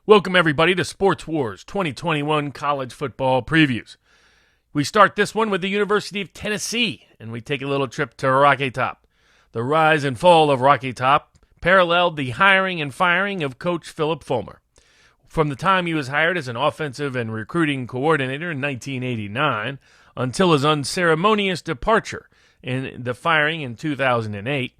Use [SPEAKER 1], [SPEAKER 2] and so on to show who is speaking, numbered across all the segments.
[SPEAKER 1] Welcome, everybody, to Sports Wars 2021 College Football Previews. We start this one with the University of Tennessee, and we take a little trip to Rocky Top. The rise and fall of Rocky Top paralleled the hiring and firing of Coach Philip Fulmer. From the time he was hired as an offensive and recruiting coordinator in 1989 until his unceremonious departure in the firing in 2008,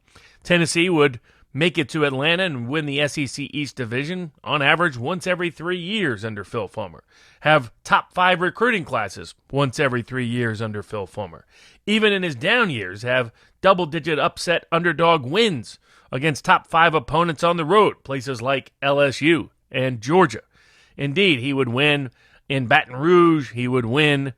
[SPEAKER 1] Tennessee would make it to Atlanta and win the SEC East Division on average once every 3 years under Phil Fulmer. Have top 5 recruiting classes once every 3 years under Phil Fulmer. Even in his down years, have double-digit upset underdog wins against top 5 opponents on the road, places like LSU and Georgia. Indeed, he would win in Baton Rouge. He would win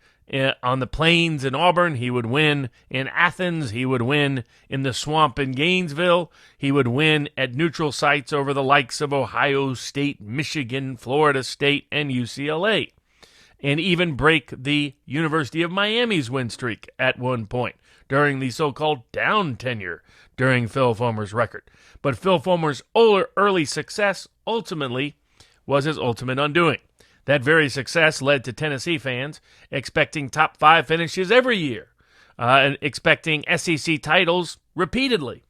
[SPEAKER 1] on the Plains in Auburn. He would win in Athens. He would win in the Swamp in Gainesville. He would win at neutral sites over the likes of Ohio State, Michigan, Florida State, and UCLA, and even break the University of Miami's win streak at one point during the so-called down tenure during Phil Fulmer's record. But Phil Fulmer's early success ultimately was his ultimate undoing. That very success led to Tennessee fans expecting top 5 finishes every year, and expecting SEC titles repeatedly,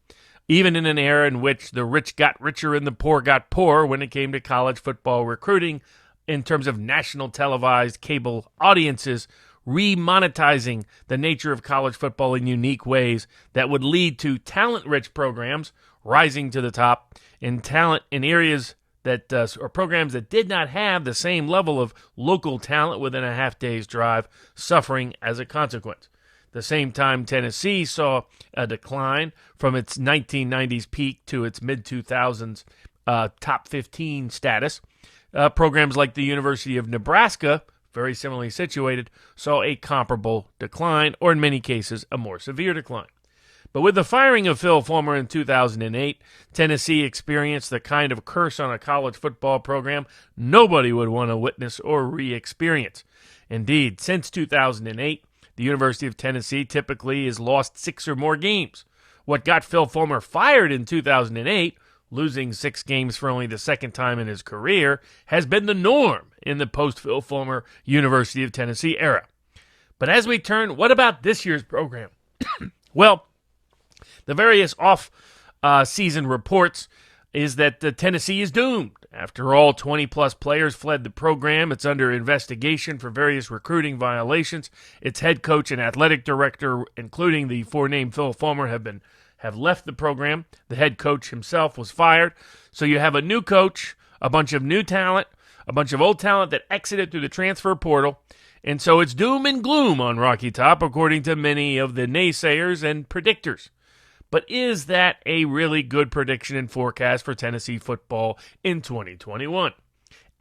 [SPEAKER 1] even in an era in which the rich got richer and the poor got poorer when it came to college football recruiting in terms of national televised cable audiences, remonetizing the nature of college football in unique ways that would lead to talent-rich programs rising to the top in talent in areas that or programs that did not have the same level of local talent within a half-day's drive, suffering as a consequence. The same time, Tennessee saw a decline from its 1990s peak to its mid-2000s top 15 status. Programs like the University of Nebraska, very similarly situated, saw a comparable decline, or in many cases, a more severe decline. But with the firing of Phil Fulmer in 2008, Tennessee experienced the kind of curse on a college football program nobody would want to witness or re-experience. Indeed, since 2008, the University of Tennessee typically has lost 6 or more games. What got Phil Fulmer fired in 2008, losing 6 games for only the second time in his career, has been the norm in the post-Phil Fulmer University of Tennessee era. But as we turn, what about this year's program? Well, the various off-season reports is that Tennessee is doomed. After all, 20-plus players fled the program. It's under investigation for various recruiting violations. Its head coach and athletic director, including the forenamed Phil Fulmer, have left the program. The head coach himself was fired. So you have a new coach, a bunch of new talent, a bunch of old talent that exited through the transfer portal. And so it's doom and gloom on Rocky Top, according to many of the naysayers and predictors. But is that a really good prediction and forecast for Tennessee football in 2021?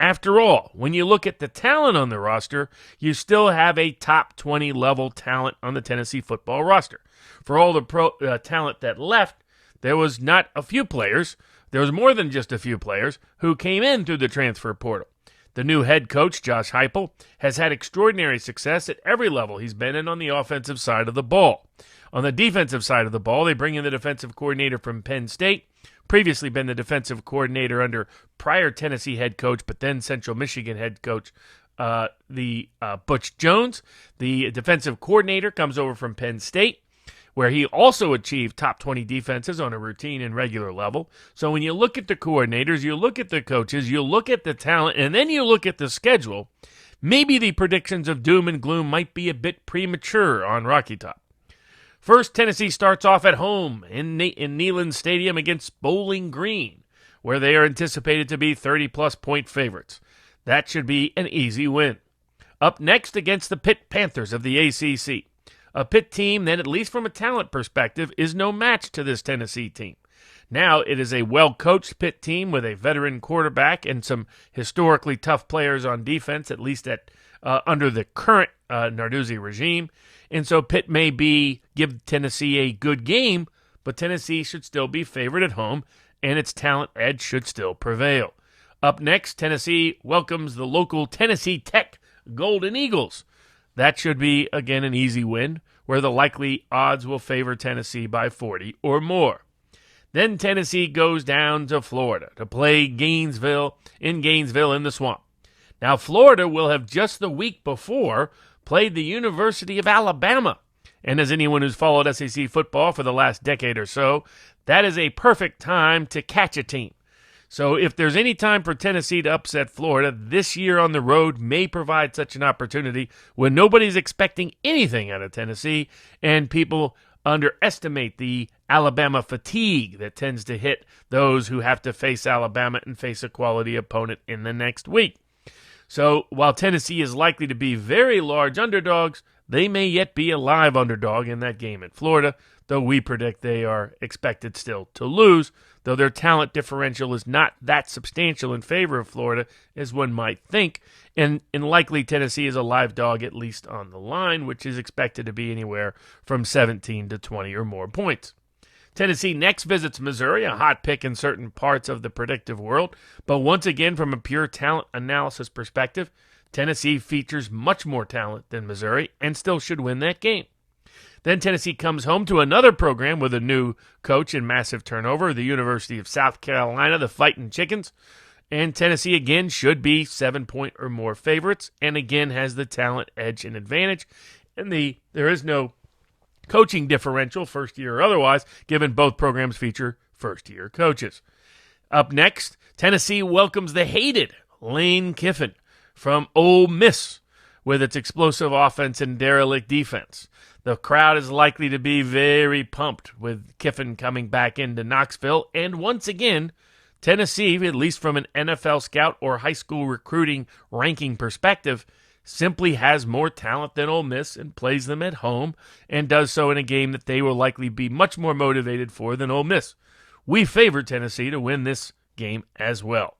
[SPEAKER 1] After all, when you look at the talent on the roster, you still have a top 20 level talent on the Tennessee football roster. For all the talent that left, there was not a few players, there was more than just a few players who came in through the transfer portal. The new head coach, Josh Heupel, has had extraordinary success at every level he's been in on the offensive side of the ball. On the defensive side of the ball, they bring in the defensive coordinator from Penn State, previously been the defensive coordinator under prior Tennessee head coach, but then Central Michigan head coach, Butch Jones. The defensive coordinator comes over from Penn State, where he also achieved top 20 defenses on a routine and regular level. So when you look at the coordinators, you look at the coaches, you look at the talent, and then you look at the schedule, maybe the predictions of doom and gloom might be a bit premature on Rocky Top. First, Tennessee starts off at home in Neyland Stadium against Bowling Green, where they are anticipated to be 30-plus point favorites. That should be an easy win. Up next against the Pitt Panthers of the ACC, a Pitt team that, at least from a talent perspective, is no match to this Tennessee team. Now it is a well-coached Pitt team with a veteran quarterback and some historically tough players on defense, at least under the current Narduzzi regime. And so Pitt may give Tennessee a good game, but Tennessee should still be favored at home, and its talent edge should still prevail. Up next, Tennessee welcomes the local Tennessee Tech Golden Eagles. That should be, again, an easy win, where the likely odds will favor Tennessee by 40 or more. Then Tennessee goes down to Florida to play Gainesville in the Swamp. Now, Florida will have just the week before played the University of Alabama. And as anyone who's followed SEC football for the last decade or so, that is a perfect time to catch a team. So if there's any time for Tennessee to upset Florida, this year on the road may provide such an opportunity when nobody's expecting anything out of Tennessee and people underestimate the Alabama fatigue that tends to hit those who have to face Alabama and face a quality opponent in the next week. So while Tennessee is likely to be very large underdogs, they may yet be a live underdog in that game in Florida, though we predict they are expected still to lose, though their talent differential is not that substantial in favor of Florida as one might think, and likely Tennessee is a live dog at least on the line, which is expected to be anywhere from 17 to 20 or more points. Tennessee next visits Missouri, a hot pick in certain parts of the predictive world, but once again from a pure talent analysis perspective, Tennessee features much more talent than Missouri and still should win that game. Then Tennessee comes home to another program with a new coach and massive turnover, the University of South Carolina, the Fighting Chickens. And Tennessee again should be 7-point or more favorites and again has the talent edge and advantage. And there is no coaching differential, first year or otherwise, given both programs feature first-year coaches. Up next, Tennessee welcomes the hated Lane Kiffin from Ole Miss with its explosive offense and derelict defense. The crowd is likely to be very pumped with Kiffin coming back into Knoxville, and once again, Tennessee, at least from an NFL scout or high school recruiting ranking perspective, simply has more talent than Ole Miss and plays them at home and does so in a game that they will likely be much more motivated for than Ole Miss. We favor Tennessee to win this game as well.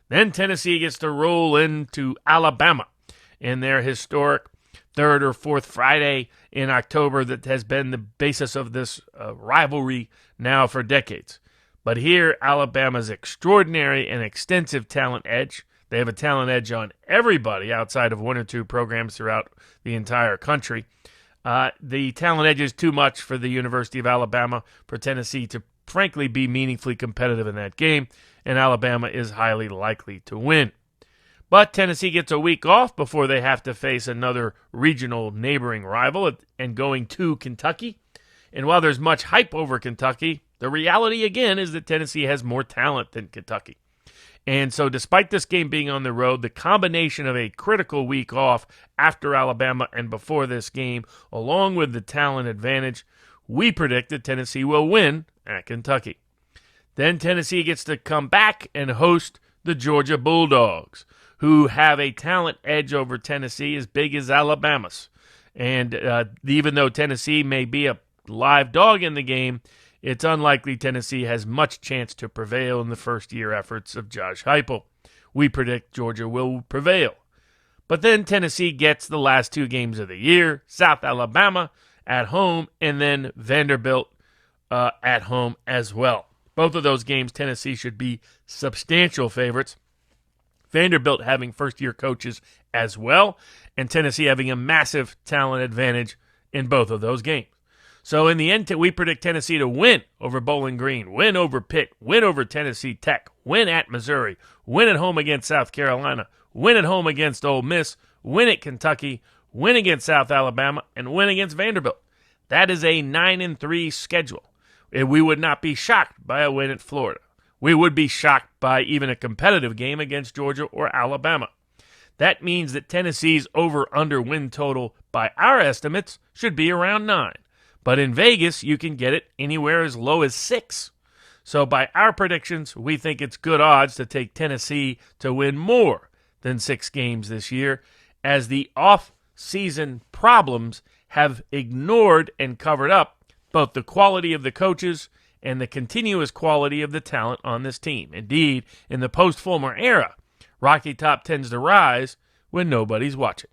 [SPEAKER 1] Then Tennessee gets to roll into Alabama in their historic third or fourth Friday in October that has been the basis of this rivalry now for decades. But here, Alabama's extraordinary and extensive talent edge. They have a talent edge on everybody outside of one or two programs throughout the entire country. The talent edge is too much for the University of Alabama for Tennessee to frankly be meaningfully competitive in that game, and Alabama is highly likely to win. But Tennessee gets a week off before they have to face another regional neighboring rival and going to Kentucky. And while there's much hype over Kentucky, the reality again is that Tennessee has more talent than Kentucky. And so despite this game being on the road, the combination of a critical week off after Alabama and before this game, along with the talent advantage, we predict that Tennessee will win at Kentucky. Then Tennessee gets to come back and host the Georgia Bulldogs, who have a talent edge over Tennessee as big as Alabama's. And even though Tennessee may be a live dog in the game, it's unlikely Tennessee has much chance to prevail in the first-year efforts of Josh Heupel. We predict Georgia will prevail. But then Tennessee gets the last two games of the year, South Alabama at home, and then Vanderbilt at home as well. Both of those games, Tennessee should be substantial favorites. Vanderbilt having first-year coaches as well, and Tennessee having a massive talent advantage in both of those games. So in the end, we predict Tennessee to win over Bowling Green, win over Pitt, win over Tennessee Tech, win at Missouri, win at home against South Carolina, win at home against Ole Miss, win at Kentucky, win against South Alabama, and win against Vanderbilt. That is a 9-3 schedule. We would not be shocked by a win at Florida. We would be shocked by even a competitive game against Georgia or Alabama. That means that Tennessee's over-under win total by our estimates should be around 9. But in Vegas, you can get it anywhere as low as 6. So by our predictions, we think it's good odds to take Tennessee to win more than 6 games this year, as the off-season problems have ignored and covered up both the quality of the coaches and the continuous quality of the talent on this team. Indeed, in the post-Fulmer era, Rocky Top tends to rise when nobody's watching.